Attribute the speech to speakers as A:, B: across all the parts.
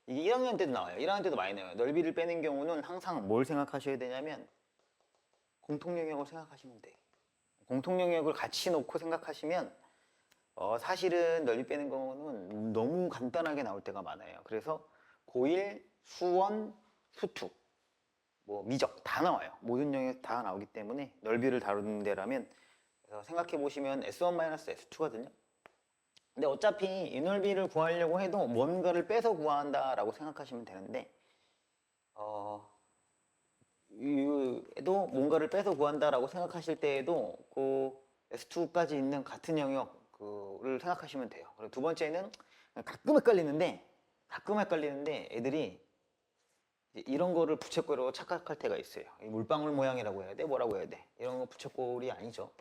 A: 이게 1학년 때도 나와요. 1학년 때도 많이 나와요. 넓이를 빼는 경우는 항상 뭘 생각하셔야 되냐면 공통 영역을 생각하시면 돼. 공통 영역을 같이 놓고 생각하시면 사실은 넓이 빼는 경우는 너무 간단하게 나올 때가 많아요. 그래서 고1, 수원, 수투, 뭐 미적 다 나와요. 모든 영역 다 나오기 때문에 넓이를 다루는 데라면 그래서 생각해 보시면 S1-S2거든요. 근데 어차피 이 넓이를 구하려고 해도 뭔가를 빼서 구한다라고 생각하시면 되는데 도 뭔가를 빼서 구한다라고 생각하실 때에도 그 S2까지 있는 같은 영역을 생각하시면 돼요. 그리고 두 번째는 가끔 헷갈리는데 애들이 이런 거를 부채꼴이라고 착각할 때가 있어요. 물방울 모양이라고 해야 돼? 뭐라고 해야 돼? 이런 거 부채꼴이 아니죠.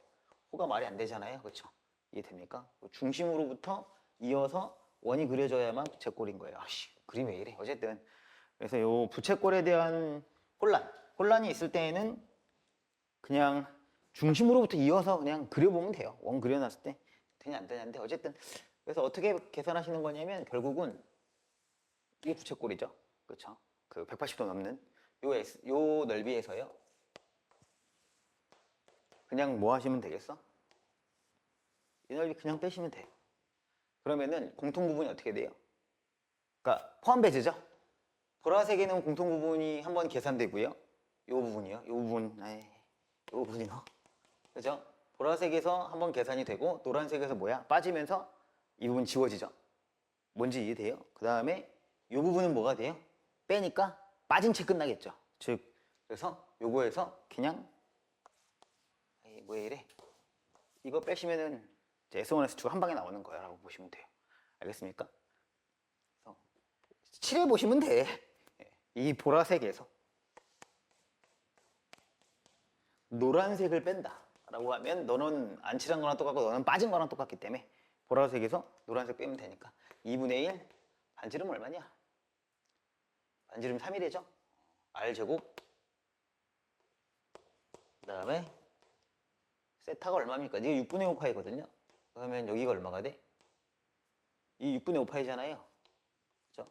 A: 호가 말이 안 되잖아요. 그렇죠? 이해됩니까? 중심으로부터 이어서 원이 그려져야만 부채꼴인 거예요. 아씨, 그림이 왜 이래? 어쨌든 그래서 요 부채꼴에 대한 혼란이 있을 때에는 그냥 중심으로부터 이어서 그냥 그려보면 돼요. 원 그려놨을 때 되냐 안 되냐인데 어쨌든 그래서 어떻게 계산하시는 거냐면 결국은 이게 부채꼴이죠. 그렇죠? 그 180도 넘는 요 넓이에서요. 그냥 뭐 하시면 되겠어? 이 넓이 그냥 빼시면 돼요. 그러면은 공통 부분이 어떻게 돼요? 그러니까 포함 배제죠. 보라색에는 공통 부분이 한번 계산되고요. 요 부분이요. 요 부분, 요 부분이요. 그죠? 보라색에서 한번 계산이 되고 노란색에서 뭐야? 빠지면서 이 부분 지워지죠. 뭔지 이해돼요? 그 다음에 이 부분은 뭐가 돼요? 빼니까 빠진 채 끝나겠죠. 즉 그래서 요거에서 그냥 뭐야 이래? 이거 빼시면은 S1, S2가 한 방에 나오는 거야 라고 보시면 돼요. 알겠습니까? 그래서 칠해 보시면 돼. 이 보라색에서 노란색을 뺀다 라고 하면 너는 안 칠한 거랑 똑같고 너는 빠진 거랑 똑같기 때문에 보라색에서 노란색 빼면 되니까 2분의 1 반지름 얼마냐? 반지름 3이래죠? R제곱 그 다음에 세타가 얼마입니까? 이게 6분의 5파이거든요. 그러면 여기가 얼마가 돼? 이 6분의 5파이잖아요. 그죠?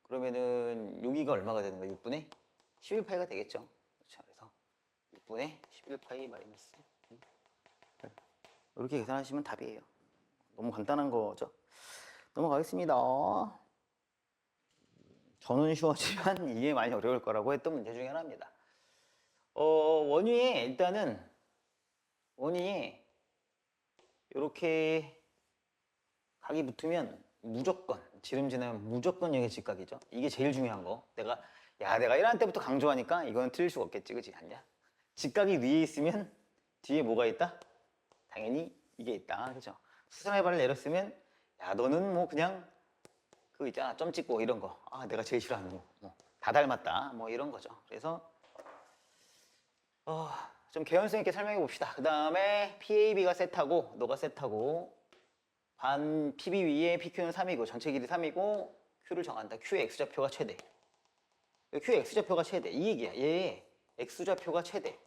A: 그러면은 여기가 얼마가 되는 거예요? 6분의 11파이가 되겠죠. 그렇죠? 그래서 6분의 11파이 마이너스 이렇게 계산하시면 답이에요. 너무 간단한 거죠. 넘어가겠습니다. 저는 쉬워지만 이게 많이 어려울 거라고 했던 문제 중에 하나입니다. 원위에 일단은 원위에 이렇게 각이 붙으면 무조건 지름 지나면 무조건 여기 직각이죠. 이게 제일 중요한 거. 내가 1학년 때부터 강조하니까 이거는 틀릴 수가 없겠지, 그치? 아니야? 직각이 위에 있으면 뒤에 뭐가 있다? 당연히 이게 있다, 그죠? 수선의 발을 내렸으면 야 너는 뭐 그냥 그 있잖아 점 찍고 이런 거. 아 내가 제일 싫어하는 거. 다 닮았다, 뭐 이런 거죠. 그래서 좀 개연성 있게 설명해 봅시다. 그 다음에 PAB가 세타고 너가 세타고 반 PB 위에 PQ는 3이고 전체 길이 3이고 Q를 정한다. Q의 X좌표가 최대. Q의 X좌표가 최대. 이 얘기야. 얘의 X좌표가 최대.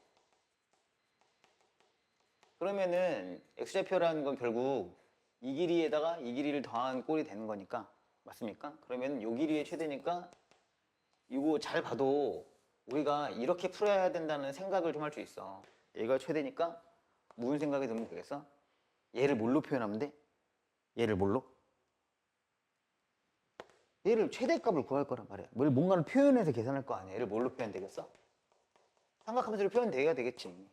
A: 그러면은 X좌표라는 건 결국 이 길이에다가 이 길이를 더한 꼴이 되는 거니까 맞습니까? 그러면 이 길이의 최대니까 이거 잘 봐도 우리가 이렇게 풀어야 된다는 생각을 좀 할 수 있어. 얘가 최대니까 무슨 생각이 들면 되겠어? 얘를 뭘로 표현하면 돼? 얘를 뭘로? 얘를 최대값을 구할 거란 말이야. 뭔가를 표현해서 계산할 거 아니야. 얘를 뭘로 표현 되겠어? 삼각함수로 표현돼야 되겠지.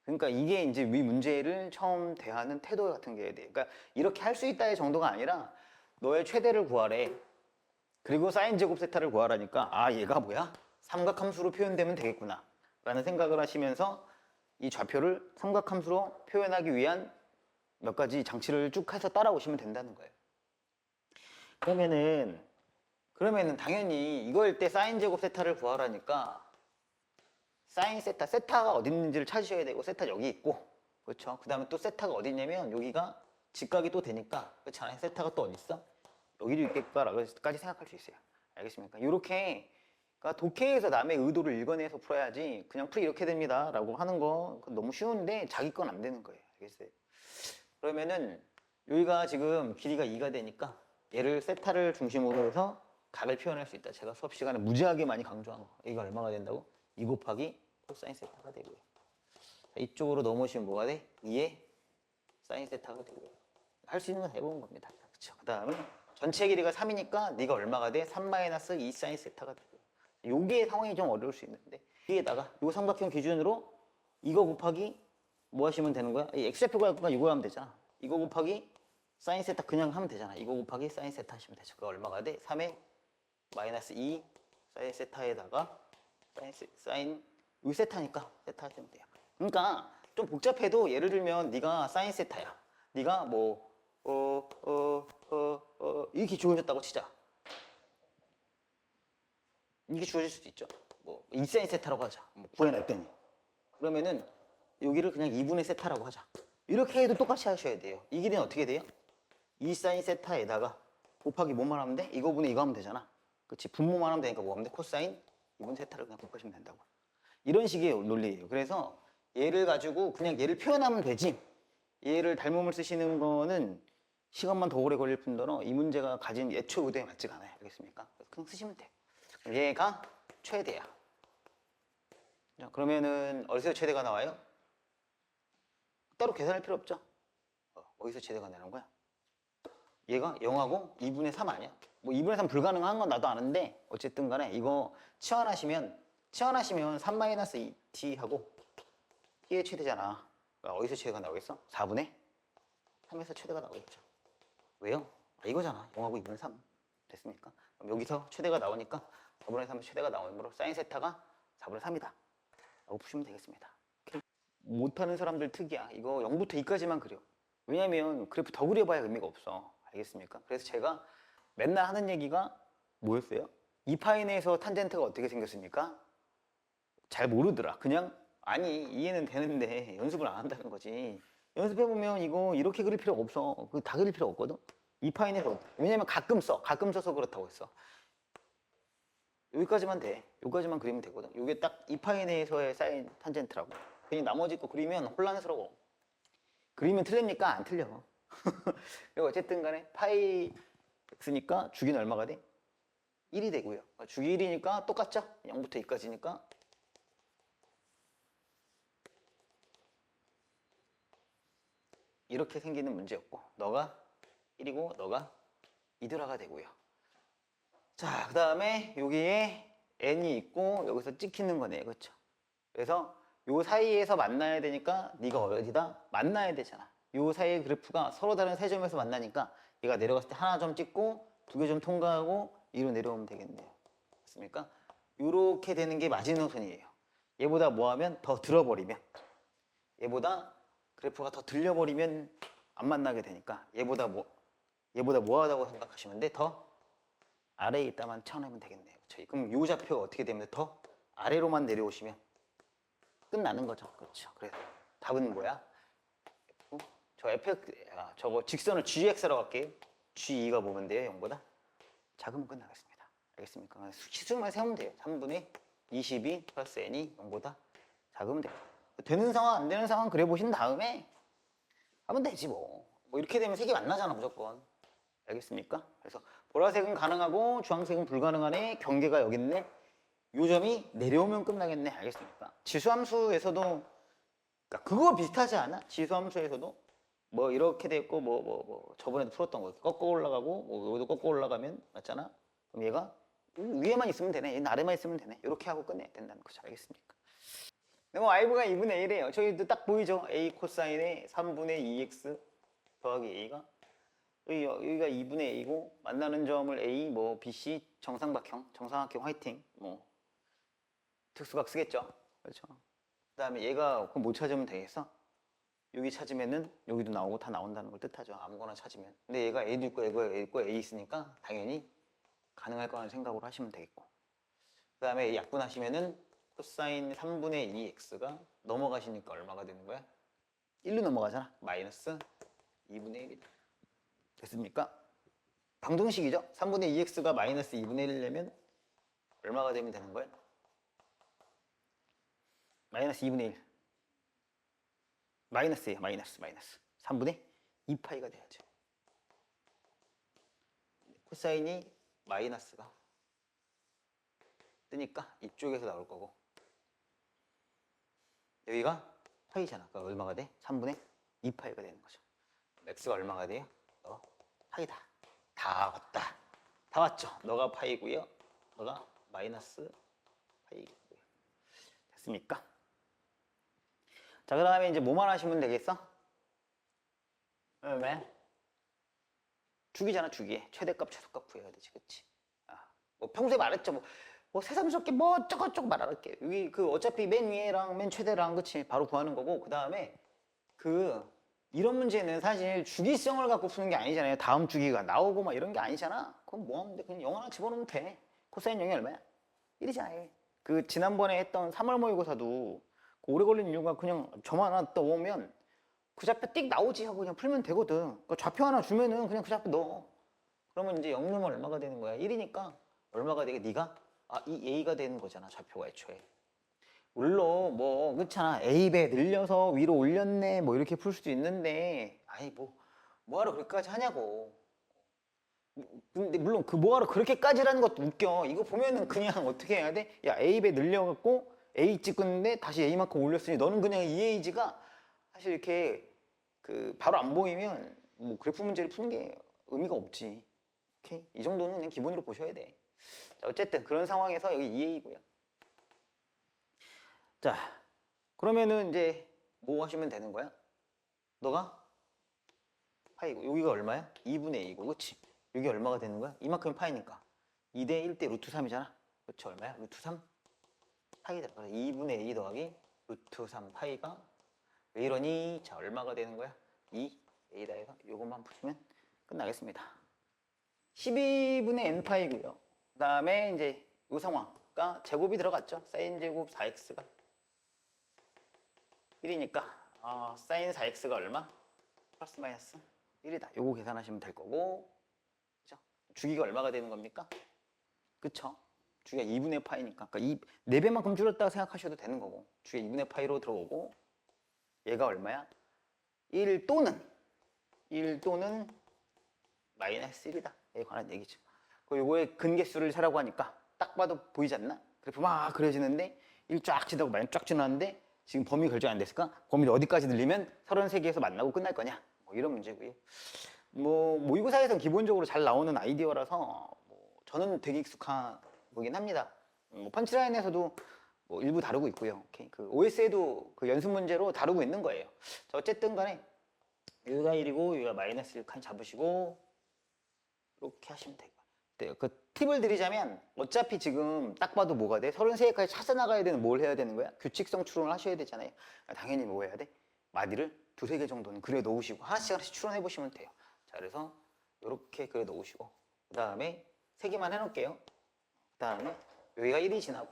A: 그러니까 이게 이제 위 문제를 처음 대하는 태도 같은 게 돼. 그러니까 이렇게 할 수 있다의 정도가 아니라 너의 최대를 구하래. 그리고 사인 제곱 세타를 구하라니까 아 얘가 뭐야? 삼각함수로 표현되면 되겠구나 라는 생각을 하시면서 이 좌표를 삼각함수로 표현하기 위한 몇 가지 장치를 쭉 해서 따라오시면 된다는 거예요. 그러면은 당연히 이거일 때 사인 제곱 세타를 구하라니까 사인 세타가 어디 있는지를 찾으셔야 되고 세타 여기 있고 그렇죠. 그 다음에 또 세타가 어디 있냐면 여기가 직각이 또 되니까 그렇잖아요. 세타가 또 어디 있어? 여기도 있겠다라고까지 생각할 수 있어요. 알겠습니까? 이렇게 그러니까 독해에서 남의 의도를 읽어내서 풀어야지 그냥 풀이 이렇게 됩니다 라고 하는 거 너무 쉬운데 자기 건 안 되는 거예요. 알겠어요? 그러면은 여기가 지금 길이가 2가 되니까 얘를 세타를 중심으로 해서 각을 표현할 수 있다. 제가 수업 시간에 무지하게 많이 강조한 거. 이게 얼마가 된다고? 2 곱하기 코사인 세타가 되고요. 자, 이쪽으로 넘어오시면 뭐가 돼? 2의 사인 세타가 되고요. 할 수 있는 건 해보는 겁니다. 그렇죠. 그 다음에 전체 길이가 3이니까 네가 얼마가 돼? 3-2 사인 세타가 되고요. 요게 상황이 좀 어려울 수 있는데 뒤에다가 요 삼각형 기준으로 이거 곱하기 뭐 하시면 되는 거야? 이 x좌표 구할 거니까 이거 하면 되잖아. 이거 곱하기 사인 세타 그냥 하면 되잖아. 이거 곱하기 사인 세타 하시면 되죠. 그거 얼마가 돼? 3의 마이너스 2 사인 세타에다가 사인 요 세타니까 세타 하시면 돼요. 그러니까 좀 복잡해도 예를 들면 네가 사인 세타야. 네가 뭐 이렇게 주어졌다고 치자. 이게 주어질 수도 있죠. 뭐 2사인 세타라고 하자. 뭐 구해냈더니 그러면은 여기를 그냥 2분의 세타라고 하자. 이렇게 해도 똑같이 하셔야 돼요. 이 길이는 어떻게 돼요? 2사인 세타에다가 곱하기 뭐만 하면 돼? 이거분의 이거 하면 되잖아. 그렇지? 분모만 하면 되니까 뭐 하면 돼? 코사인 2분 세타를 그냥 곱하시면 된다고. 이런 식의 논리예요. 그래서 얘를 가지고 그냥 얘를 표현하면 되지. 얘를 닮음을 쓰시는 거는 시간만 더 오래 걸릴 뿐더러 이 문제가 가진 예초 의도에 맞지가 않아요. 알겠습니까? 그냥 쓰시면 돼요. 얘가 최대야. 자, 그러면은 어디서 최대가 나와요? 따로 계산할 필요 없죠? 어디서 최대가 나는 거야? 얘가 0하고 2분의 3 아니야? 뭐 2분의 3 불가능한 건 나도 아는데 어쨌든 간에 이거 치환하시면 3-2t하고 t의 최대잖아. 어디서 최대가 나오겠어? 4분의 3에서 최대가 나오겠죠. 왜요? 이거잖아. 0하고 2분의 3 됐습니까? 그럼 여기서 최대가 나오니까 4분의 3에서 최대가 나오므로 사인 세타가 4분의 3이다 라고 푸시면 되겠습니다. 못하는 사람들 특이야. 이거 0부터 2까지만 그려. 왜냐면 그래프 더 그려봐야 의미가 없어. 알겠습니까? 그래서 제가 맨날 하는 얘기가 뭐였어요? 2파이 내에서 탄젠트가 어떻게 생겼습니까? 잘 모르더라. 그냥 아니 이해는 되는데 연습을 안 한다는 거지. 연습해보면 이거 이렇게 그릴 필요가 없어. 다 그릴 필요 없거든. 2파이 내에서 왜냐면 가끔 써서 그렇다고 했어. 여기까지만 돼. 여기까지만 그리면 되거든. 이게 딱 2파이 내에서의 사인 탄젠트라고. 괜히 나머지 거 그리면 혼란스러워. 그리면 틀립니까? 안 틀려. 그리고 어쨌든 간에 파이 x니까 주기는 얼마가 돼? 1이 되고요. 주기 1이니까 똑같죠? 0부터 2까지니까 이렇게 생기는 문제였고 너가 1이고 너가 2드라가 되고요. 자, 그 다음에 여기에 n이 있고 여기서 찍히는 거네. 그렇죠? 그래서 요 사이에서 만나야 되니까 네가 어디다 만나야 되잖아. 요 사이의 그래프가 서로 다른 세 점에서 만나니까 얘가 내려갔을 때 하나 점 찍고 두 개 점 통과하고 위로 내려오면 되겠네요. 맞습니까? 요렇게 되는 게 마지노선이에요. 얘보다 뭐하면 더 들어버리면 얘보다 그래프가 더 들려버리면 안 만나게 되니까 얘보다 뭐하다고 생각하시면 돼? 더 아래에 있다만 쳐내면 되겠네요. 그렇죠? 그럼 요 좌표가 어떻게 되면 더 아래로만 내려오시면 끝나는 거죠. 그렇죠. 그래서 답은 뭐야? 저거 직선을 gx라고 할게요. g2가 뭐면 돼요? 0보다? 작으면 끝나겠습니다. 알겠습니까? 수만 세우면 돼요. 3분의 22 플러스 n이 0보다 작으면 돼요. 되는 상황, 안 되는 상황 그려보신 다음에 하면 되지 뭐. 뭐 이렇게 되면 색이 만나잖아 무조건. 알겠습니까? 그래서 보라색은 가능하고 주황색은 불가능하네. 경계가 여기 있네. 요 점이 내려오면 끝나겠네. 알겠습니까? 지수함수에서도 그러니까 그거 비슷하지 않아? 지수함수에서도 뭐 이렇게 돼 있고 뭐 저번에도 풀었던 거 꺾어 올라가고 뭐 여기도 꺾어 올라가면 맞잖아. 그럼 얘가 위에만 있으면 되네. 얘는 아래만 있으면 되네. 이렇게 하고 끝내야 된다는 거죠. 알겠습니까? 뭐 i가 2분의 1이에요. 저기도 딱 보이죠? a 코사인의 3분의 2x 더하기 a가 여기가 2분의 a고 만나는 점을 a 뭐 bc 정삼각형 화이팅 뭐 특수각 쓰겠죠. 그렇죠. 그 다음에 얘가 그럼 뭐 찾으면 되겠어? 여기 찾으면은 여기도 나오고 다 나온다는 걸 뜻하죠. 아무거나 찾으면. 근데 얘가 a도 있고 A 있고 A 있으니까 당연히 가능할 거라는 생각으로 하시면 되겠고. 그 다음에 약분하시면은 코사인 3분의 2x가 넘어가시니까 얼마가 되는 거야? 1로 넘어가잖아. 마이너스 2분의 1이다. 됐습니까? 방정식이죠. 3분의 2x가 마이너스 2분의 1이려면 얼마가 되면 되는 거야? 마이너스 2분의 1. 마이너스예요. 마이너스. 3분의 2파이가 돼야죠. 코사인이 마이너스가 뜨니까 이쪽에서 나올 거고 여기가 파이잖아. 그러니까 얼마가 돼? 3분의 2파이가 되는 거죠. x가 얼마가 돼요? 파이다. 다 왔다. 다 왔죠. 너가 파이고요. 너가 마이너스 파이고요. 됐습니까? 자, 그 다음에 이제 뭐만 하시면 되겠어? 왜? 주기잖아, 주기. 최대값, 최소값 구해야 되지, 그치? 뭐 평소에 말했죠. 뭐 새삼스럽게 뭐 어쩌고저쩌고 말 안 할게. 여기 그 어차피 맨 위에랑 맨 최대랑, 그치? 바로 구하는 거고, 그 다음에 이런 문제는 사실 주기성을 갖고 푸는 게 아니잖아요. 다음 주기가 나오고 막 이런 게 아니잖아. 그럼 뭐 하면 돼? 그냥 0 하나 집어넣으면 돼. 코사인 0이 얼마야? 1이잖아. 그 지난번에 했던 3월 모의고사도 오래 걸린 이유가 그냥 점 하나 떠오면 그 좌표 띡 나오지 하고 그냥 풀면 되거든. 그 좌표 하나 주면은 그냥 그 좌표 넣어. 그러면 이제 0 넣으면 얼마가 되는 거야? 1이니까 얼마가 되게 네가 이 a가 되는 거잖아. 좌표가 애초에. 물론 뭐 그렇잖아. a배 늘려서 위로 올렸네 뭐 이렇게 풀 수도 있는데 뭐하러 그렇게까지 하냐고. 근데 물론 그 뭐하러 그렇게까지라는 것도 웃겨. 이거 보면은 그냥 어떻게 해야 돼? 야, a배 늘려갖고 a 찍었는데 다시 a만큼 올렸으니 너는 그냥 이 a가 사실 이렇게 바로 안 보이면 뭐 그래프 문제를 푸는 게 의미가 없지. 오케이? 이 정도는 그냥 기본으로 보셔야 돼. 자, 어쨌든 그런 상황에서 여기 2a고요. 자, 그러면은 이제 뭐 하시면 되는 거야? 너가 파이고 여기가 얼마야? 2분의 a고, 그치? 여기 얼마가 되는 거야? 이만큼 파이니까 2대 1대 루트 3이잖아. 그치? 얼마야? 루트 3 파이 들어가. 2분의 a 더하기 루트 3 파이가 왜 이러니? 자, 얼마가 되는 거야? 2 a다 해서 요것만 푸시면 끝나겠습니다. 12분의 n파이고요. 그 다음에 이제 이 상황가 제곱이 들어갔죠. 사인 제곱 4x가 1이니까 사인 4x가 얼마? 플러스 마이너스 1이다. 요거 계산하시면 될 거고, 그죠? 주기가 얼마가 되는 겁니까? 그쵸? 주기가 2분의 파이니까, 그러니까 4배만큼 줄였다고 생각하셔도 되는 거고, 주기가 2분의 파이로 들어오고, 얘가 얼마야? 1 또는 마이너스 1이다. 에 관한 얘기죠. 요거의 근개수를 세라고 하니까 딱 봐도 보이지 않나? 그래프 막 그려지는데 1 쫙 지나고 마이너스 쫙 지나는데 지금 범위 결정 안 됐을까? 범위를 어디까지 늘리면 33개에서 만나고 끝날 거냐? 뭐 이런 문제고요. 뭐 모의고사에서는 기본적으로 잘 나오는 아이디어라서 저는 되게 익숙한 거긴 합니다. 펀치라인에서도 일부 다루고 있고요. 오케이. OS에도 연습 문제로 다루고 있는 거예요. 자, 어쨌든 간에 여기가 1이고 여기가 마이너스 1 칸 잡으시고 이렇게 하시면 돼요. 그 팁을 드리자면 어차피 지금 딱 봐도 뭐가 돼? 33개까지 찾아나가야 되는 뭘 해야 되는 거야? 규칙성 추론을 하셔야 되잖아요. 당연히 뭐 해야 돼? 마디를 2-3개 정도는 그려 놓으시고 하나씩 추론해 보시면 돼요. 자, 그래서 이렇게 그려 놓으시고 그 다음에 3개만 해놓을게요. 그 다음에 여기가 1이 지나고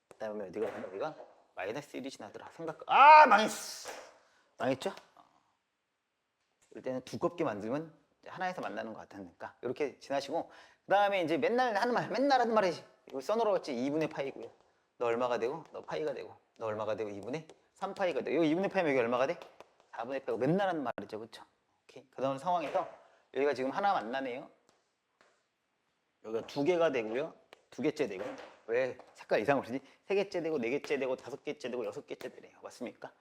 A: 그 다음에 어디가 가냐? 여기가 마이너스 1이 지나더라. 망했어. 망했죠? 이럴 때는 두껍게 만들면 하나에서 만나는 것 같으니까 이렇게 지나시고, 그 다음에 이제 맨날 하는 말이지. 이거 써놓으라고 했지. 2분의 파이고요. 너 얼마가 되고 너 파이가 되고 너 얼마가 되고 2분의 3파이가 되고 여기 2분의 파이면 여기 얼마가 돼? 4분의 파이고 맨날 하는 말이죠. 그쵸? 오케이. 그런 상황에서 여기가 지금 하나 만나네요. 여기가 2개가 되고요. 2개째 되고, 왜 색깔 이상한 거지? 3개째 되고 4개째 되고 5개째 되고 6개째 되네요. 맞습니까?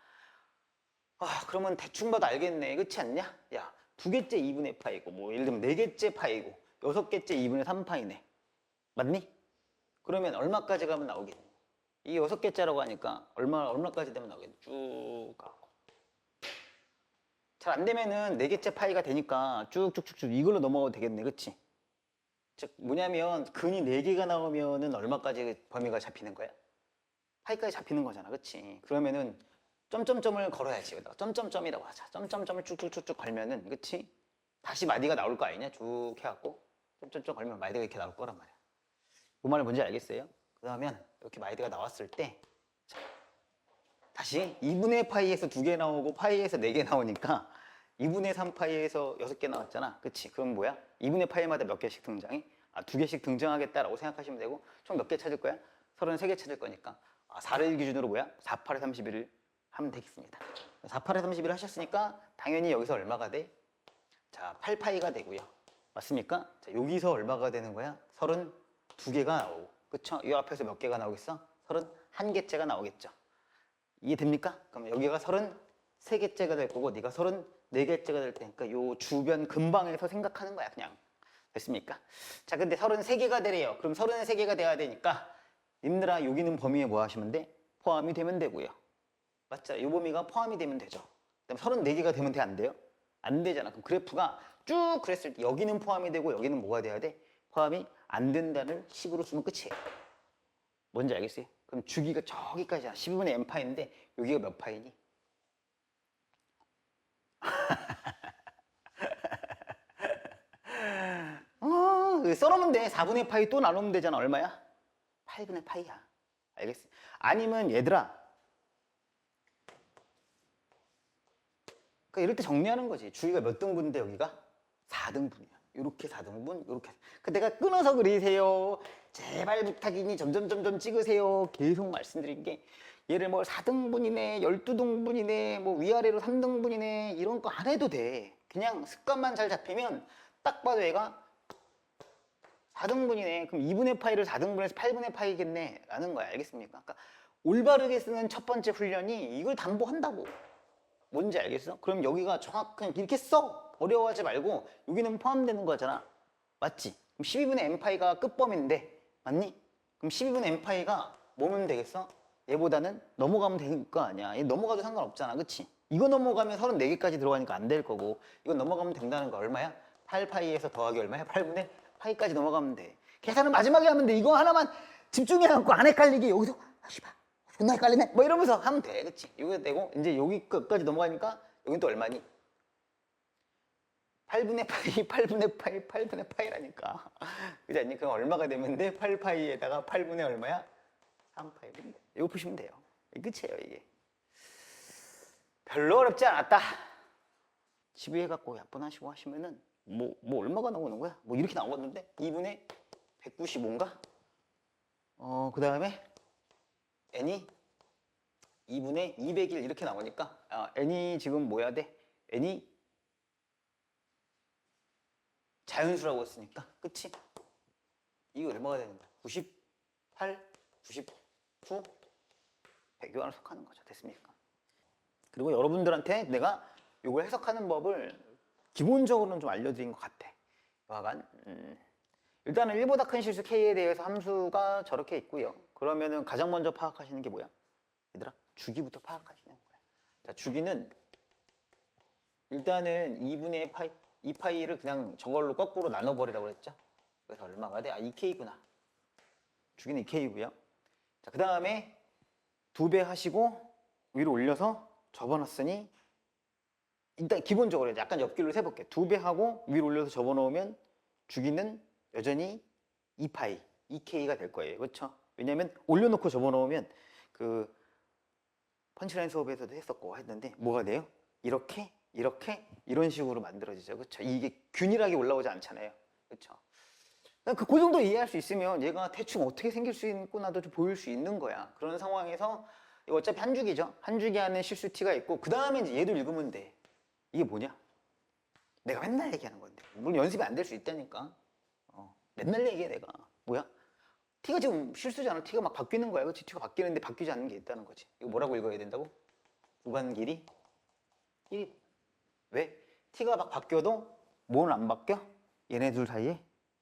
A: 그러면 대충 봐도 알겠네. 그렇지 않냐? 야, 2개째 2분의 파이고 뭐 예를 들면 4개째 파이고 6개째 2분의 3파이네. 맞니? 그러면 얼마까지 가면 나오겠니? 이 6개째라고 하니까 얼마까지 되면 나오겠니? 쭉 가고. 잘 안 되면은 4개째 파이가 되니까 쭉쭉쭉쭉 이걸로 넘어가도 되겠네. 그치? 즉 뭐냐면 근이 4개가 나오면은 얼마까지 범위가 잡히는 거야? 파이까지 잡히는 거잖아. 그치? 그러면은 점점점을 걸어야지. 여기다가 점점점이라고 하자. 점점점을 쭉쭉쭉쭉 걸면은, 그치? 다시 마디가 나올 거 아니냐? 쭉 해갖고 점점점 걸면 마디가 이렇게 나올 거란 말이야. 그 말은 뭔지 알겠어요? 그러면 이렇게 마디가 나왔을 때, 자, 다시 2분의 파이에서 2개 나오고 파이에서 4개 나오니까 2분의 3파이에서 6개 나왔잖아. 그치? 그럼 뭐야? 2분의 파이마다 몇 개씩 등장해? 2개씩 등장하겠다라고 생각하시면 되고, 총 몇 개 찾을 거야? 33개 찾을 거니까 4를 기준으로 뭐야? 4, 8에 31을 하면 되겠습니다. 4, 8에 31 하셨으니까 당연히 여기서 얼마가 돼? 자, 8파이가 되고요. 맞습니까? 자, 여기서 얼마가 되는 거야? 32개가 나오고 그쵸? 이 앞에서 몇 개가 나오겠어? 31개째가 나오겠죠. 이해됩니까? 그럼 여기가 33개째가 될 거고 네가 34개째가 될 테니까 요 주변 근방에서 생각하는 거야 그냥. 됐습니까? 자, 근데 33개가 되래요. 그럼 33개가 돼야 되니까 님들아 여기는 범위에 뭐 하시면 돼? 포함이 되면 되고요. 맞죠? 요 범위가 포함이 되면 되죠. 그다음 34개가 되면 돼? 안 돼요? 안 되잖아. 그럼 그래프가 쭉 그랬을 때 여기는 포함이 되고 여기는 뭐가 돼야 돼? 포함이 안 된다는 식으로 쓰면 끝이에요. 뭔지 알겠어요? 그럼 주기가 저기까지야. 12분의 n파인데 여기가 몇 파이니? 썰어면 돼. 4분의 파이 또 나누면 되잖아. 얼마야? 8분의 파이야. 알겠어? 아니면 얘들아 그러니까 이럴 때 정리하는 거지. 주기가 몇 등분인데 여기가 4등분이야. 이렇게 4등분, 이렇게. 그 내가 끊어서 그리세요. 제발 부탁이니 점점 찍으세요. 계속 말씀드린 게 얘를 뭐 4등분이네, 12등분이네, 뭐 위아래로 3등분이네 이런 거 안 해도 돼. 그냥 습관만 잘 잡히면 딱 봐도 얘가 4등분이네. 그럼 2분의 파이를 4등분해서 8분의 파이겠네 라는 거야. 알겠습니까? 그러니까 올바르게 쓰는 첫 번째 훈련이 이걸 담보한다고. 뭔지 알겠어? 그럼 여기가 정확한 이렇게 써! 어려워하지 말고 여기는 포함되는 거잖아. 맞지? 그럼 12분의 n파이가 끝범인데 맞니? 그럼 12분의 n파이가 뭐면 되겠어? 얘보다는 넘어가면 되는 거 아니야. 얘 넘어가도 상관없잖아. 그치? 이거 넘어가면 34개까지 들어가니까 안 될 거고 이거 넘어가면 된다는 거 얼마야? 8파이에서 더하기 얼마야? 8분의 파이까지 넘어가면 돼. 계산은 마지막에 하면 돼. 이거 하나만 집중해갖고 안 헷갈리게 여기서 씨발 존나 헷갈리네 뭐 이러면서 하면 돼. 그치? 이거 되고 이제 여기 끝까지 넘어가니까 여긴 또 얼마니? 8분의 파이, 8분의 파이, 8분의 파이라니까. 그지 않니? 그럼 얼마가 되면 돼? 8파이에다가 8분의 얼마야? 3파이. 이거 푸시면 돼요. 이게 끝이에요, 이게. 별로 어렵지 않았다. 지배해갖고 약분하시고 하시면은 뭐 얼마가 나오는 거야? 뭐 이렇게 나오는데 2분의 195인가? 그 다음에 n이 2분의 201 이렇게 나오니까 n이 지금 뭐야 돼? n이 자연수라고 했으니까 그치? 이거 얼마가 되는 거야? 98, 99, 100요 안에 속하는 거죠. 됐습니까? 그리고 여러분들한테 내가 이걸 해석하는 법을 기본적으로는 좀 알려드린 것 같아. 여하간 일단은 1보다 큰 실수 K에 대해서 함수가 저렇게 있고요. 그러면은 가장 먼저 파악하시는 게 뭐야? 얘들아 주기부터 파악하시는 거야. 자, 주기는 일단은 2분의 파이 2파이를 그냥 저걸로 거꾸로 나눠버리라고 그랬죠. 그래서 얼마가 돼? 2K구나. 주기는 2K고요. 자, 그 다음에 2배 하시고 위로 올려서 접어놨으니 일단 기본적으로 약간 옆길로 세볼게. 2배 하고 위로 올려서 접어놓으면 주기는 여전히 2파이, 2K가 될 거예요. 그렇죠? 왜냐면 올려놓고 접어놓으면 그 펀치라인 수업에서도 했었고 했는데 뭐가 돼요? 이렇게 이런 식으로 만들어지죠. 그렇죠? 이게 균일하게 올라오지 않잖아요. 그렇죠? 그 정도 이해할 수 있으면 얘가 대충 어떻게 생길 수 있구나도 좀 보일 수 있는 거야. 그런 상황에서 이거 어차피 한 주기죠. 한 주기 안에 실수 t가 있고 그 다음에 이제 얘도 읽으면 돼. 이게 뭐냐? 내가 맨날 얘기하는 건데 물론 연습이 안 될 수 있다니까. 맨날 얘기해 내가. 뭐야? t가 지금 실수잖아. t가 막 바뀌는 거야. 그렇지? t가 바뀌는데 바뀌지 않는 게 있다는 거지. 이거 뭐라고 읽어야 된다고? 구간 길이 1. 왜? t가 막 바뀌어도 뭐는 안 바뀌어? 얘네 둘 사이에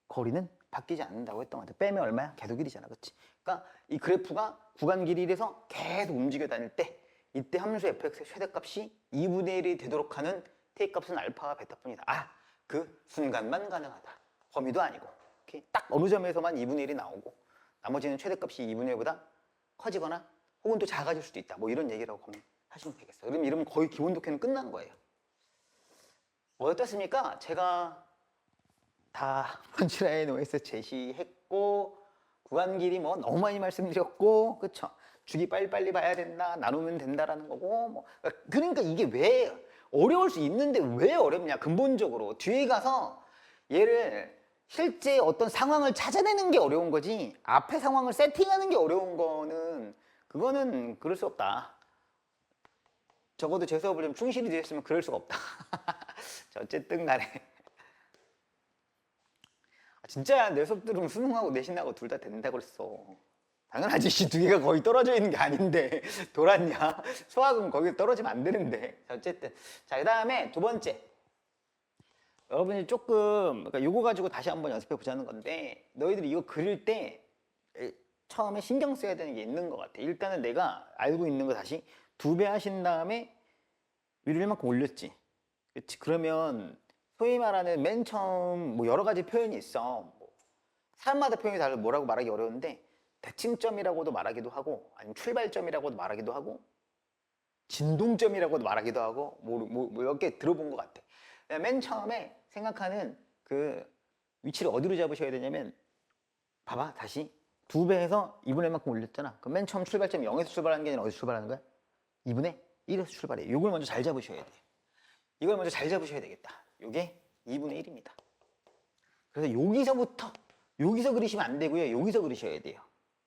A: 거리는 바뀌지 않는다고 했던 것 같아. 빼면 얼마야? 계속 1이잖아. 그치? 그러니까 이 그래프가 구간 길이 1에서 계속 움직여 다닐 때 이때 함수 fx의 최대값이 2분의 1이 되도록 하는 t값은 알파와 베타뿐이다. 그 순간만 가능하다. 범위도 아니고. 이렇게 딱 어느 점에서만 2분의 1이 나오고 나머지는 최대값이 2분의 1보다 커지거나 혹은 또 작아질 수도 있다. 뭐 이런 얘기라고 하시면 되겠어요. 그럼 이러면 거의 기본 독해는 끝난 거예요. 어떻습니까? 제가 다 펀치라인 OS 제시했고 구간 길이 뭐 너무 많이 말씀드렸고 그쵸? 주기 빨리빨리 봐야 된다 나누면 된다라는 거고 뭐 그러니까 이게 왜 어려울 수 있는데 왜 어렵냐 근본적으로 뒤에 가서 얘를 실제 어떤 상황을 찾아내는 게 어려운 거지 앞에 상황을 세팅하는 게 어려운 거는 그거는 그럴 수 없다. 적어도 제 수업을 좀 충실히 드렸으면 그럴 수가 없다. 자, 어쨌든 간에 진짜야. 내 수업 들으면 수능하고 내신하고 둘 다 된다고 그랬어. 당연하지. 이 두 개가 거의 떨어져 있는 게 아닌데 돌았냐? 수학은 거기 떨어지면 안 되는데. 자, 어쨌든 자, 그 다음에 두 번째, 여러분이 조금 그러니까 요거 가지고 다시 한번 연습해 보자는 건데, 너희들이 이거 그릴 때 처음에 신경 써야 되는 게 있는 것 같아. 일단은 내가 알고 있는 거 다시 2배 하신 다음에 위로 얼만큼 올렸지. 그렇지. 그러면 소위 말하는 맨 처음 뭐 여러 가지 표현이 있어. 뭐 사람마다 표현이 달라 뭐라고 말하기 어려운데, 대칭점이라고도 말하기도 하고, 아니면 출발점이라고도 말하기도 하고, 진동점이라고도 말하기도 하고, 뭐 몇 개 들어본 것 같아. 맨 처음에 생각하는 그 위치를 어디로 잡으셔야 되냐면, 봐봐, 다시 2배 해서 2분의 1만큼 올렸잖아. 그럼 맨 처음 출발점이 0에서 출발하는 게 아니라 어디서 출발하는 거야? 2분의 1에서 출발해. 이걸 먼저 잘 잡으셔야 돼. 이걸 먼저 잘 잡으셔야 되겠다. 이게 2분의 1입니다. 그래서 여기서 그리시면 안 되고요. 여기서 그리셔야 돼요.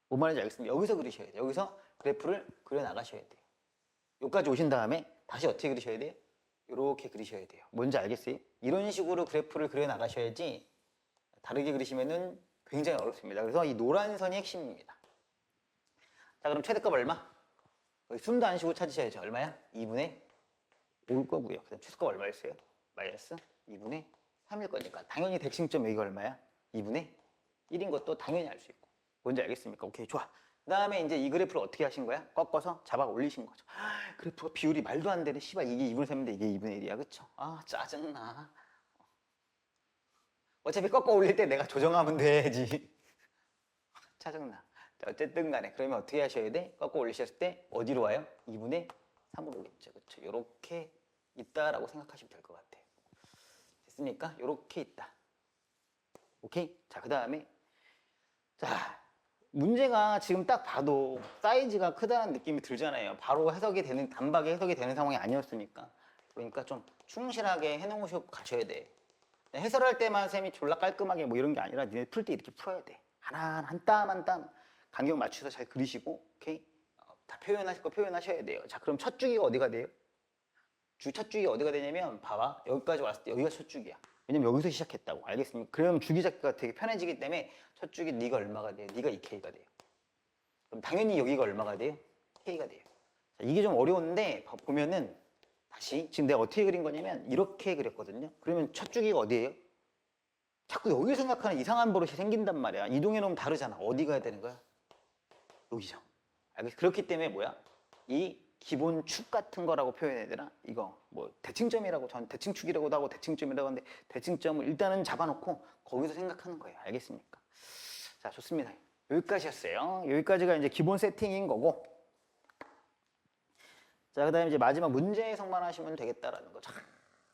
A: 뭔 말인지 알겠습니다. 여기서 그리셔야 돼요. 여기서 그래프를 그려 나가셔야 돼요. 여기까지 오신 다음에 다시 어떻게 그리셔야 돼요? 이렇게 그리셔야 돼요. 뭔지 알겠어요? 이런 식으로 그래프를 그려 나가셔야지, 다르게 그리시면은 굉장히 어렵습니다. 그래서 이 노란 선이 핵심입니다. 자, 그럼 최대값 얼마? 여기 숨도 안 쉬고 찾으셔야죠. 얼마야? 2분의 5일 거고요. 그 다음 최소값 얼마였어요? 마이너스 2분의 3일 거니까 당연히 대칭점 여기가 얼마야? 2분의 1인 것도 당연히 알 수 있고. 뭔지 알겠습니까? 오케이, 좋아. 그 다음에 이제 이 그래프를 어떻게 하신 거야? 꺾어서 잡아 올리신 거죠. 그래프가 비율이 말도 안 되네. 씨발, 이게 2분의 3인데 이게 2분의 1이야. 그쵸? 아, 짜증나. 어차피 꺾어 올릴 때 내가 조정하면 돼야지. 짜증나. 자, 어쨌든 간에 그러면 어떻게 하셔야 돼? 꺾어 올리셨을 때 어디로 와요? 2분의 3으로 오겠죠. 그쵸? 요렇게 있다라고 생각하시면 될 것 같아요. 됐습니까? 요렇게 있다. 오케이? 자, 그 다음에 자, 문제가 지금 딱 봐도 사이즈가 크다는 느낌이 들잖아요. 바로 해석이 되는, 단박에 해석이 되는 상황이 아니었으니까. 그러니까 좀 충실하게 해놓으시고 가셔야 돼. 해설할 때만 쌤이 졸라 깔끔하게 뭐 이런 게 아니라 니네 풀 때 이렇게 풀어야 돼. 하나 한 땀 한 땀 간격 맞춰서 잘 그리시고, 오케이? 다 표현하실 거 표현하셔야 돼요. 자, 그럼 첫 주기가 어디가 돼요? 첫 주기가 어디가 되냐면, 봐봐. 여기까지 왔을 때 여기가 첫 주기야. 왜냐면 여기서 시작했다고. 알겠습니까? 그럼 주기 잡기가 되게 편해지기 때문에 첫 주기 네가 얼마가 돼요? 네가 2K가 돼요. 그럼 당연히 여기가 얼마가 돼요? K가 돼요. 자, 이게 좀 어려운데 보면은 다시 지금 내가 어떻게 그린 거냐면 이렇게 그렸거든요. 그러면 첫 주기가 어디예요? 자꾸 여기 생각하는 이상한 버릇이 생긴단 말이야. 이동해 놓으면 다르잖아. 어디 가야 되는 거야? 여기죠. 알겠어? 그렇기 때문에 뭐야? 이 기본 축 같은 거라고 표현해야 되나? 이거 뭐 대칭점이라고, 전 대칭축이라고도 하고 대칭점이라고 하는데, 대칭점을 일단은 잡아놓고 거기서 생각하는 거예요. 알겠습니까? 자, 좋습니다. 여기까지였어요. 여기까지가 이제 기본 세팅인 거고, 자, 그 다음에 이제 마지막 문제 해석만 하시면 되겠다라는 거죠.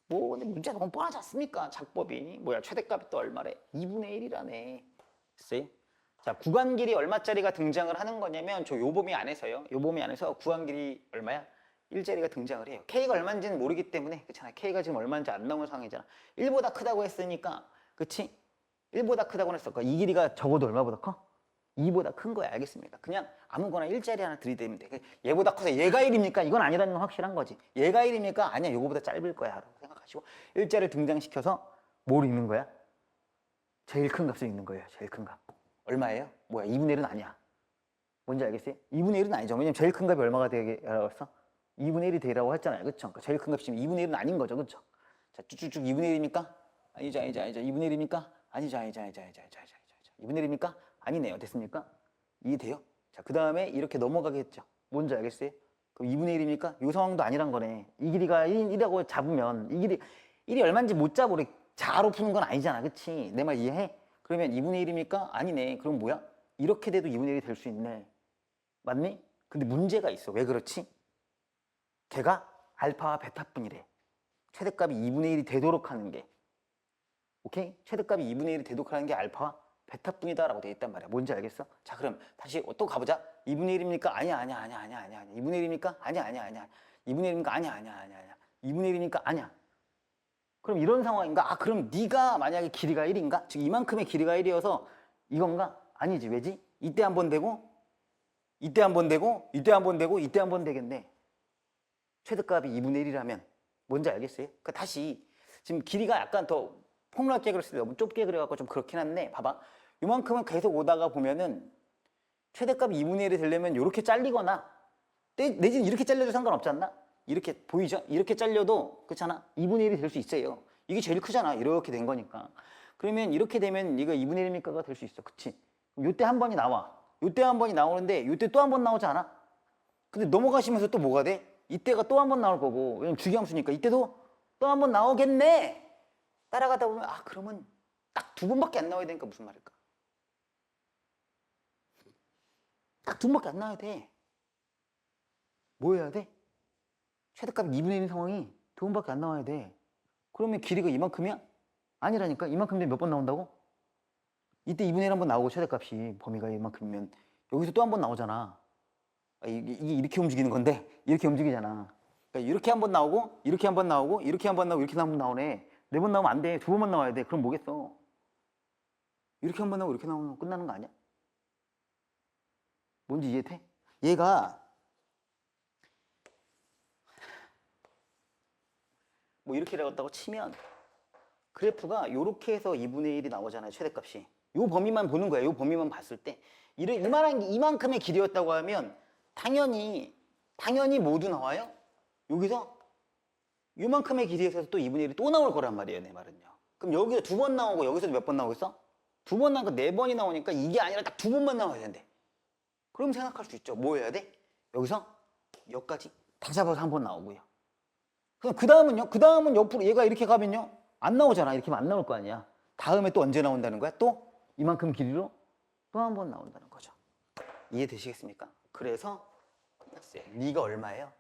A: 뭐 근데 문제가 너무 뻔하지 않습니까? 작법이 뭐야, 최대값이 또 얼마래? 2분의 1이라네. 됐어요? 자, 구간 길이 얼마짜리가 등장을 하는 거냐면 요 범위 안에서요. 요 범위 안에서 구간 길이 얼마야? 1짜리가 등장을 해요. K가 얼마인지는 모르기 때문에, 그렇잖아. K가 지금 얼마인지 안 나오는 상황이잖아. 1보다 크다고 했으니까, 그치? 1보다 크다고 했어. 이 길이가 적어도 얼마보다 커? 2보다 큰 거야. 알겠습니까? 그냥 아무거나 1짜리 하나 들이대면 돼. 얘보다 커서 얘가 1입니까? 이건 아니라는 건 확실한 거지. 얘가 1입니까? 아니야, 요거보다 짧을 거야 라고 생각하시고, 1자를 등장시켜서 뭘 읽는 거야? 제일 큰 값을 읽는 거예요. 제일 큰 값. 얼마예요? 뭐야, 2분의 1은 아니야. 뭔지 알겠어요? 2분의 1은 아니죠. 왜냐면 제일 큰 값이 얼마가 되라고 했어? 2분의 1이 되라고 했잖아요. 그쵸? 그러니까 제일 큰 값이 지금 2분의 1은 아닌 거죠. 그쵸? 자, 쭉쭉쭉 2분의 1입니까? 아니죠. 2분의 1입니까? 아니죠. 2분의 1입니까? 아니네요. 됐습니까? 이해돼요? 자, 그 다음에 이렇게 넘어가겠죠. 뭔지 알겠어요? 그럼 2분의 1입니까? 이 상황도 아니란 거네. 이 길이가 1이라고 잡으면 이 길이 1이 얼마인지 못 잡고 우리 자로 푸는 건 아니잖아. 그치? 내 말 이해해? 그러면 2분의 1입니까? 아니네. 그럼 뭐야? 이렇게 돼도 2분의 1이 될 수 있네. 맞니? 근데 문제가 있어. 왜 그렇지? 걔가 알파와 베타뿐이래. 최대값이 2분의 1이 되도록 하는 게. 오케이? 최대값이 2분의 1이 되도록 하는 게 알파와 베타뿐이다라고 되어 있단 말이야. 뭔지 알겠어? 자, 그럼 다시 또 가보자. 2분의 1입니까? 아니야. 2분의 1입니까? 아니야. 2분의 1입니까? 아니야. 2분의 1이니까 아니야. 그럼 이런 상황인가? 아, 그럼 네가 만약에 길이가 1인가? 즉 이만큼의 길이가 1이어서 이건가? 아니지. 왜지? 이때 한 번 되고, 이때 한 번 되고, 이때 한 번 되고, 이때 한 번 되겠네. 최대값이 2분의 1이라면 뭔지 알겠어요? 그러니까 다시 지금 길이가 약간 더 포뮬라 깨그렸을 때 너무 좁게 그려갖고 좀 그렇긴 한데 봐봐. 요만큼은 계속 오다가 보면은 최대값이 2분의 1이 되려면 이렇게 잘리거나 내지는 이렇게 잘려도 상관없지 않나? 이렇게 보이죠? 이렇게 잘려도 그렇잖아. 2분의 1이 될 수 있어요. 이게 제일 크잖아. 이렇게 된 거니까. 그러면 이렇게 되면 이거 2분의 1입니까가 될 수 있어. 그치? 요때 한 번이 나와. 요때 한 번이 나오는데 요때 또 한 번 나오지 않아? 근데 넘어가시면서 또 뭐가 돼? 이때가 또 한 번 나올 거고 왜냐면 주기함수니까 이때도 또 한 번 나오겠네. 따라가다 보면 아 그러면 딱 두 번밖에 안 나와야 되니까 무슨 말일까? 딱 두 번밖에 안 나와야 돼. 뭐 해야 돼? 최대값 2분의 1인 상황이 두 번밖에 안 나와야 돼. 그러면 길이가 이만큼이야? 아니라니까. 이만큼 되면 몇 번 나온다고? 이때 2분의 1 한 번 나오고 최대값이 범위가 이만큼이면 여기서 또 한 번 나오잖아. 이게 이렇게 움직이는 건데 이렇게 움직이잖아. 그러니까 이렇게 한 번 나오고 이렇게 한 번 나오고 이렇게 한 번 나오고 이렇게 한 번 나오네. 네 번 나오면 안 돼. 두 번만 나와야 돼. 그럼 뭐겠어? 이렇게 한 번 나오고 이렇게 나오면 끝나는 거 아니야? 뭔지 이해돼? 얘가 뭐 이렇게 나왔다고 치면 그래프가 이렇게 해서 2분의 1이 나오잖아요. 최대값이. 요 범위만 보는 거예요. 요 범위만 봤을 때 이만큼의 길이였다고 하면 당연히 모두 나와요. 여기서 요만큼의 길이에서 또 2분의 1이 또 나올 거란 말이에요. 내 말은요. 그럼 여기서 두 번 나오고 여기서도 몇 번 나오고 있어? 두 번 나오니까 네 번이 나오니까 이게 아니라 딱 두 번만 나와야 되는데. 그럼 생각할 수 있죠. 뭐 해야 돼? 여기서 여기까지 다 잡아서 한 번 나오고요. 그럼 그 다음은 옆으로 얘가 이렇게 가면요. 안 나오잖아. 이렇게 하면 안 나올 거 아니야. 다음에 또 언제 나온다는 거야? 또 이만큼 길이로 또 한 번 나온다는 거죠. 이해되시겠습니까? 그래서 끝났어요. 네가 얼마예요?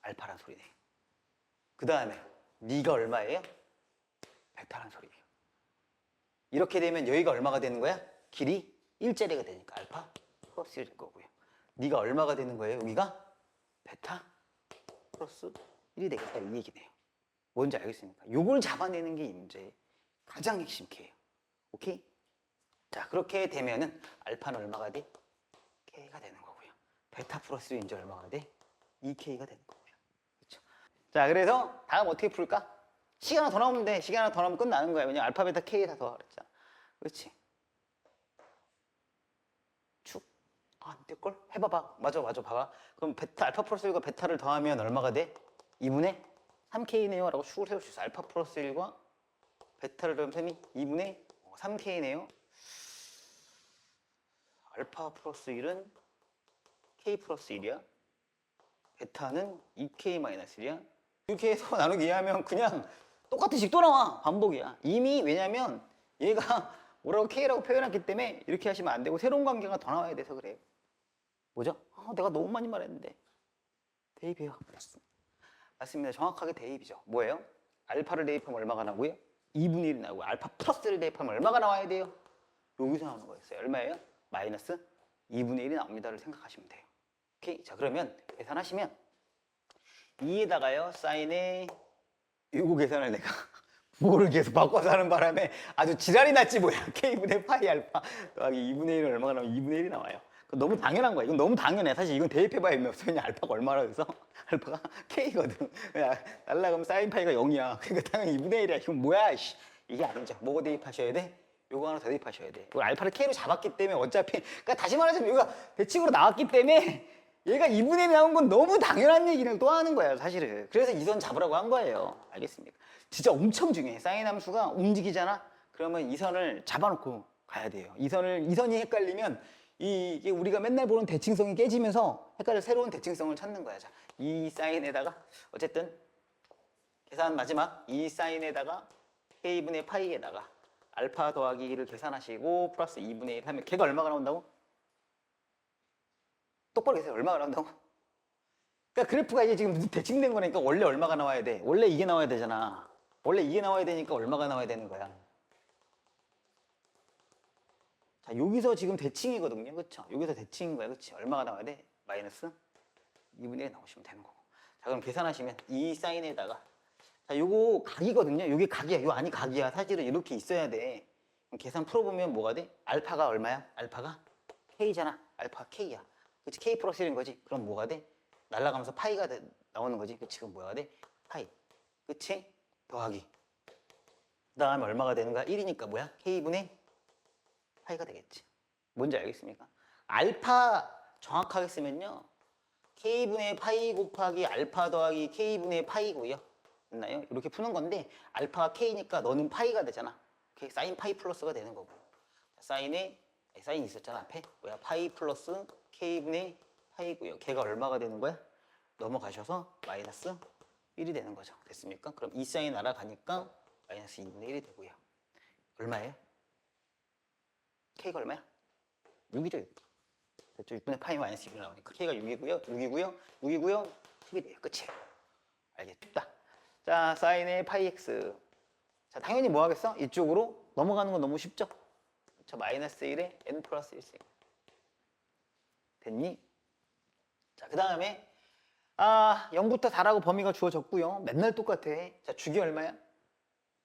A: 알파란 소리네. 그 다음에 네가 얼마예요? 베타란 소리예요. 이렇게 되면 여기가 얼마가 되는 거야? 길이 1짜리가 되니까 알파 플러스 1일 거고요. 네가 얼마가 되는 거예요? 여기가 베타 플러스 1이 되겠다 이 얘기네요. 뭔지 알겠습니까? 요걸 잡아내는 게 이제 가장 핵심 K예요. 오케이? 자 그렇게 되면은 알파는 얼마가 돼? K가 되는 거고요. 베타 플러스 1이 이제 얼마가 돼? 2K가 되는 거고요. 그렇죠? 자 그래서 다음 어떻게 풀까? 시간 하나 더 나오면 돼. 시간 하나 더 나오면 끝나는 거야. 왜냐면 알파, 베타, K 다 더 그랬잖아. 그렇지? 축. 안 될걸? 해봐봐. 맞아 봐봐. 그럼 베타, 알파 플러스 1과 베타를 더하면 얼마가 돼? 2분의 3K네요 라고 축을 세울 수 있어. 알파 플러스 1과 베타를 더하면 2분의 3K네요. 알파 플러스 1은 K 플러스 1이야. 베타는 2K 마이너스 1이야. 이렇게 해서 나누기 이해하면 그냥 똑같은 식 또 나와. 반복이야. 이미 왜냐면 얘가 뭐라고 K라고 표현했기 때문에 이렇게 하시면 안 되고 새로운 관계가 더 나와야 돼서 그래요. 뭐죠? 내가 너무 많이 말했는데. 대입이에요. 맞습니다. 정확하게 대입이죠. 뭐예요? 알파를 대입하면 얼마가 나오고요? 2분의 1이 나오고 알파 플러스를 대입하면 얼마가 나와야 돼요? 여기서 나오는 거였어요. 얼마예요? 마이너스 2분의 1이 나옵니다를 생각하시면 돼요. 오케이? 자 그러면 계산하시면 2에다가요 사인에 요거 계산을 내가 뭐를 계속 바꿔서 하는 바람에 아주 지랄이 났지 뭐야. K분의 파이 알파 더하기 2분의 1은 얼마가 나오면 2분의 1이 나와요. 너무 당연한 거야. 이건 너무 당연해. 사실 이건 대입해봐야 의미 없어. 그냥 알파가 얼마라 해서 알파가 K거든. 날라가면 사인 파이가 0이야. 그러니까 당연히 2분의 1이야. 이건 뭐야? 이게 아니죠. 뭐 대입하셔야 돼? 요거 하나 더 대입하셔야 돼. 알파를 K로 잡았기 때문에 어차피 그러니까 다시 말하자면 여기가 대칭으로 나왔기 때문에 얘가 2분의 1이 나온 건 너무 당연한 얘기를 또 하는 거예요. 사실은. 그래서 이 선 잡으라고 한 거예요. 알겠습니까? 진짜 엄청 중요해. 사인 함수가 움직이잖아? 그러면 이 선을 잡아놓고 가야 돼요. 이 선이 헷갈리면 이게 우리가 맨날 보는 대칭성이 깨지면서 헷갈려 새로운 대칭성을 찾는 거야. 자, 이 사인에다가 어쨌든 계산 마지막 이 사인에다가 K분의 파이에다가 알파 더하기 1을 계산하시고 플러스 2분의 1 하면 걔가 얼마가 나온다고? 똑바로 계세요. 얼마가 나온다고? 그러니까 그래프가 이게 지금 대칭된 거니까 원래 얼마가 나와야 돼? 원래 이게 나와야 되잖아. 원래 이게 나와야 되니까 얼마가 나와야 되는 거야? 자, 여기서 지금 대칭이거든요. 그쵸? 여기서 대칭인 거야. 그치? 얼마가 나와야 돼? 마이너스 2분의 1 나오시면 되는 거고. 자, 그럼 계산하시면 이 사인에다가 자, 요거 각이거든요. 요게 각이야. 요 안이 각이야. 사실은 이렇게 있어야 돼. 그럼 계산 풀어보면 뭐가 돼? 알파가 얼마야? 알파가 K잖아. 알파가 K야. 그치? K 플러스 1인 거지? 그럼 뭐가 돼? 날아가면서 파이가 나오는 거지? 그치? 그럼 뭐가 돼? 파이. 그치? 더하기 그 다음에 얼마가 되는 거야? 1이니까 뭐야? K분의 파이가 되겠지. 뭔지 알겠습니까? 알파 정확하게 쓰면요. K분의 파이 곱하기 알파 더하기 K분의 파이고요. 됐나요? 이렇게 푸는 건데 알파가 K니까 너는 파이가 되잖아. 사인 파이 플러스가 되는 거고. 사인에 사인 있었잖아 앞에. 뭐야? 파이 플러스 K분의 파이고요. 걔가 얼마가 되는 거야? 넘어가셔서 마이너스 1이 되는 거죠. 됐습니까? 그럼 이 사인 날아가니까 마이너스 2분의 1이 되고요. 얼마예요? K가 얼마야? 6이죠. 6. 됐죠? 6분의 파이 마이너스 1이 나오니까 K가 6이고요. 6이고요. 10이 돼요. 끝이에요. 알겠다. 자, 사인의 파이 x. 자, 당연히 뭐 하겠어? 이쪽으로 넘어가는 건 너무 쉽죠? 그렇죠? 마이너스 1에 n 플러스 1씩. 됐니? 자, 그 다음에 0부터 4라고 범위가 주어졌고요. 맨날 똑같아. 자, 주기 얼마야?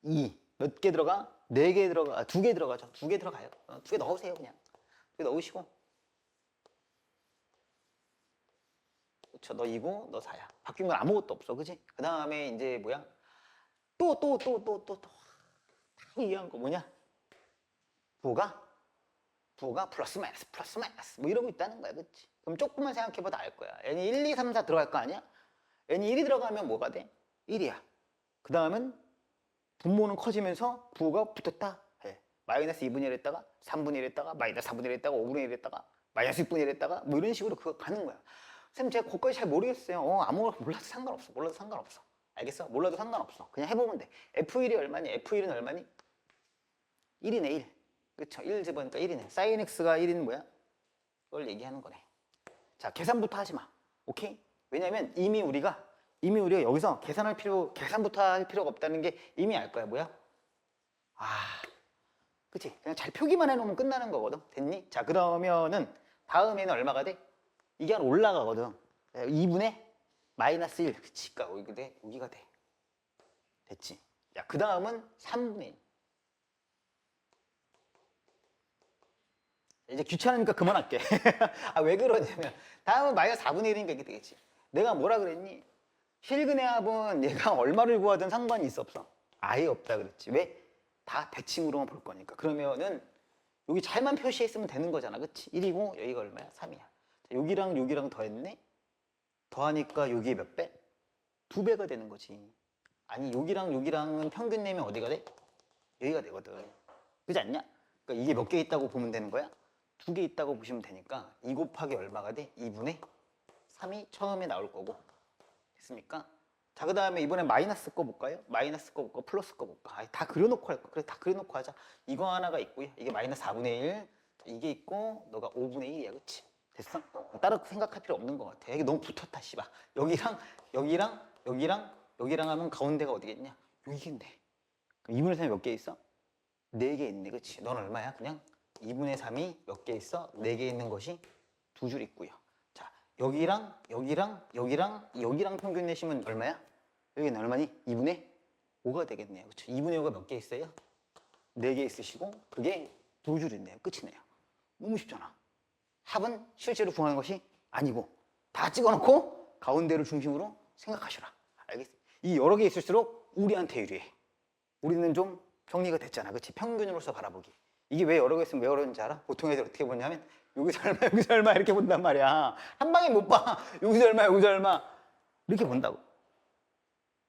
A: 2. 몇 개 들어가? 4개 들어가. 2개 들어가죠. 2개 들어가요. 2개 넣으세요, 그냥. 2개 넣으시고. 그쵸, 너 2고, 너 4야. 바뀐 건 아무것도 없어, 그지? 그 다음에 이제 뭐야? 또. 다 이해한 거 뭐냐? 부호가 플러스 마이너스 뭐 이러고 있다는 거야, 그치? 그럼 조금만 생각해봐도 알 거야. n이 1, 2, 3, 4 들어갈 거 아니야? n이 1이 들어가면 뭐가 돼? 1이야. 그 다음은 분모는 커지면서 부호가 붙었다. 해. 마이너스 2분의 1 했다가 3분의 1 했다가 마이너스 4분의 1 했다가 5분의 1 했다가 마이너스 6분의 1 했다가 뭐 이런 식으로 그거 가는 거야. 선생님 제가 그것까지 잘 모르겠어요. 아무거나 몰라도 상관없어. 알겠어? 몰라도 상관없어. 그냥 해보면 돼. F1이 얼마니? F1은 얼마니? 1이네 1. 그쵸? 1 집어니까 1이네. 사인 x가 1은 뭐야? 그걸 얘기하는 거네. 자, 계산부터 하지 마. 오케이? 왜냐면 이미 우리가 여기서 계산부터 할 필요가 없다는 게 이미 알 거야. 뭐야? 그치? 그냥 잘 표기만 해놓으면 끝나는 거거든. 됐니? 자, 그러면은 다음에는 얼마가 돼? 이게 한 올라가거든. 2분의 마이너스 1. 그치? 그러니까 여기가 돼. 됐지? 야, 그 다음은 3분의 1. 이제 귀찮으니까 그만할게. 왜 그러냐면 다음은 마이너스 4분의 1이니까 이게 되겠지. 내가 뭐라 그랬니? 실근의 합은 얘가 얼마를 구하든 상관이 있어 없어? 아예 없다 그랬지. 왜? 다 대칭으로만 볼 거니까. 그러면은 여기 잘만 표시했으면 되는 거잖아. 그치? 1이고 여기가 얼마야? 3이야. 자, 여기랑 더했네? 더하니까 여기 몇 배? 2배가 되는 거지. 아니 여기랑은 평균 내면 어디가 돼? 여기가 되거든. 그렇지 않냐? 그러니까 이게 몇 개 있다고 보면 되는 거야? 2개 있다고 보시면 되니까 2 곱하기 얼마가 돼? 2분의 3이 처음에 나올 거고. 됐습니까? 자, 그 다음에 이번에 마이너스 거 볼까요? 마이너스 거 볼까? 플러스 거 볼까? 다 그려놓고 할 거. 그래, 다 그려놓고 하자. 이거 하나가 있고요. 이게 마이너스 4분의 1. 이게 있고 너가 5분의 1이야. 그치? 됐어? 따로 생각할 필요 없는 것 같아. 이게 너무 붙었다, 씨발. 여기랑 하면 가운데가 어디겠냐? 여기겠네. 그럼 2분의 3이 몇 개 있어? 4개 있네. 그치? 넌 얼마야? 그냥 2분의 3이 몇 개 있어? 4개 있는 것이 2줄 있고요. 자, 여기랑 평균 내시면 얼마야? 여기는 얼마니? 2분의 5가 되겠네요. 그렇죠? 2분의 5가 몇 개 있어요? 4개 있으시고 그게 2줄 있네요. 끝이네요. 너무 쉽잖아. 합은 실제로 구하는 것이 아니고 다 찍어놓고 가운데를 중심으로 생각하셔라. 알겠어? 이 여러 개 있을수록 우리한테 유리해. 우리는 좀 정리가 됐잖아. 그렇지? 평균으로서 바라보기. 이게 왜 여러 개 있으면 왜 어려운지 알아? 보통 애들 어떻게 보냐면 여기서 얼마 이렇게 본단 말이야. 한 방에 못 봐. 여기서 얼마 이렇게 본다고.